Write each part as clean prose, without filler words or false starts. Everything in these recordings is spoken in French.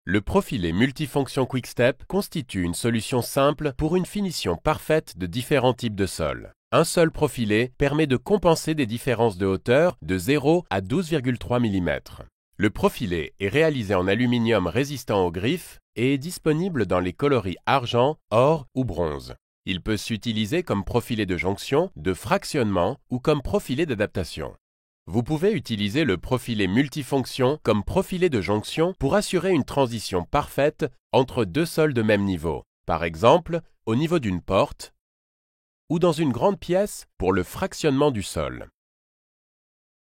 Le profilé multifonction QuickStep constitue une solution simple pour une finition parfaite de différents types de sols. Un seul profilé permet de compenser des différences de hauteur de 0 à 12,3 mm. Le profilé est réalisé en aluminium résistant aux griffes et est disponible dans les coloris argent, or ou bronze. Il peut s'utiliser comme profilé de jonction, de fractionnement ou comme profilé d'adaptation. Vous pouvez utiliser le profilé multifonction comme profilé de jonction pour assurer une transition parfaite entre deux sols de même niveau, par exemple au niveau d'une porte ou dans une grande pièce pour le fractionnement du sol.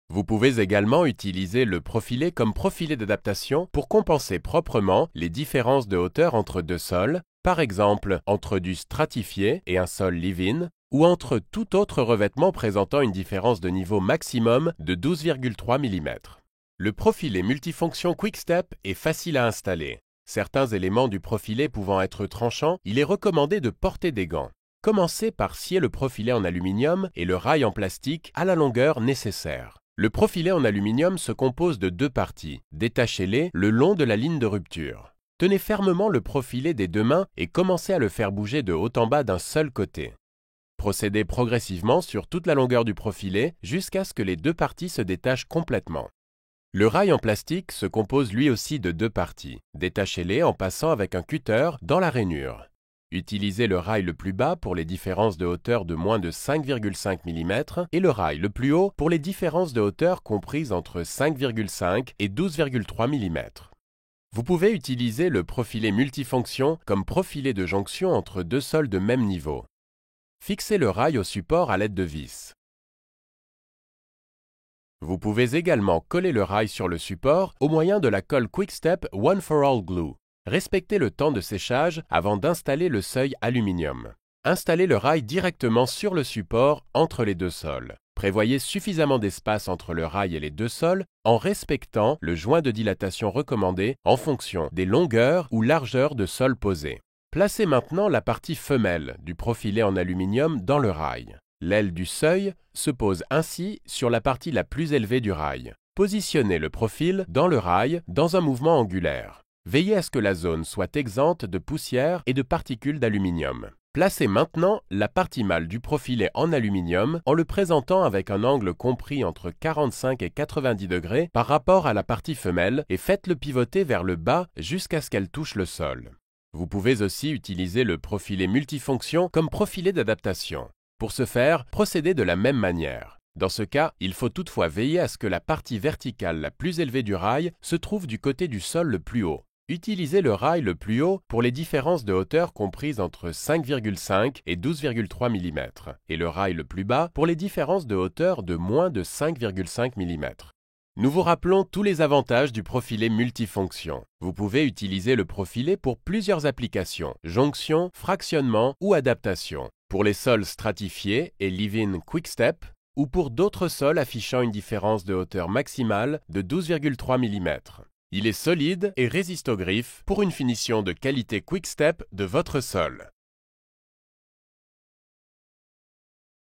Vous pouvez également utiliser le profilé comme profilé d'adaptation pour compenser proprement les différences de hauteur entre deux sols, par exemple entre du stratifié et un sol live-in, ou entre tout autre revêtement présentant une différence de niveau maximum de 12,3 mm. Le profilé multifonction QuickStep est facile à installer. Certains éléments du profilé pouvant être tranchants, il est recommandé de porter des gants. Commencez par scier le profilé en aluminium et le rail en plastique à la longueur nécessaire. Le profilé en aluminium se compose de deux parties. Détachez-les le long de la ligne de rupture. Tenez fermement le profilé des deux mains et commencez à le faire bouger de haut en bas d'un seul côté. Procédez progressivement sur toute la longueur du profilé jusqu'à ce que les deux parties se détachent complètement. Le rail en plastique se compose lui aussi de deux parties. Détachez-les en passant avec un cutter dans la rainure. Utilisez le rail le plus bas pour les différences de hauteur de moins de 5,5 mm et le rail le plus haut pour les différences de hauteur comprises entre 5,5 et 12,3 mm. Vous pouvez utiliser le profilé multifonction comme profilé de jonction entre deux sols de même niveau. Fixez le rail au support à l'aide de vis. Vous pouvez également coller le rail sur le support au moyen de la colle QuickStep One for All Glue. Respectez le temps de séchage avant d'installer le seuil aluminium. Installez le rail directement sur le support entre les deux sols. Prévoyez suffisamment d'espace entre le rail et les deux sols en respectant le joint de dilatation recommandé en fonction des longueurs ou largeurs de sol posés. Placez maintenant la partie femelle du profilé en aluminium dans le rail. L'aile du seuil se pose ainsi sur la partie la plus élevée du rail. Positionnez le profil dans le rail dans un mouvement angulaire. Veillez à ce que la zone soit exempte de poussière et de particules d'aluminium. Placez maintenant la partie mâle du profilé en aluminium en le présentant avec un angle compris entre 45 et 90 degrés par rapport à la partie femelle et faites-le pivoter vers le bas jusqu'à ce qu'elle touche le sol. Vous pouvez aussi utiliser le profilé multifonction comme profilé d'adaptation. Pour ce faire, procédez de la même manière. Dans ce cas, il faut toutefois veiller à ce que la partie verticale la plus élevée du rail se trouve du côté du sol le plus haut. Utilisez le rail le plus haut pour les différences de hauteur comprises entre 5,5 et 12,3 mm et le rail le plus bas pour les différences de hauteur de moins de 5,5 mm. Nous vous rappelons tous les avantages du profilé multifonction. Vous pouvez utiliser le profilé pour plusieurs applications, jonction, fractionnement ou adaptation, pour les sols stratifiés et live-in QuickStep, ou pour d'autres sols affichant une différence de hauteur maximale de 12,3 mm. Il est solide et résiste aux griffes pour une finition de qualité QuickStep de votre sol.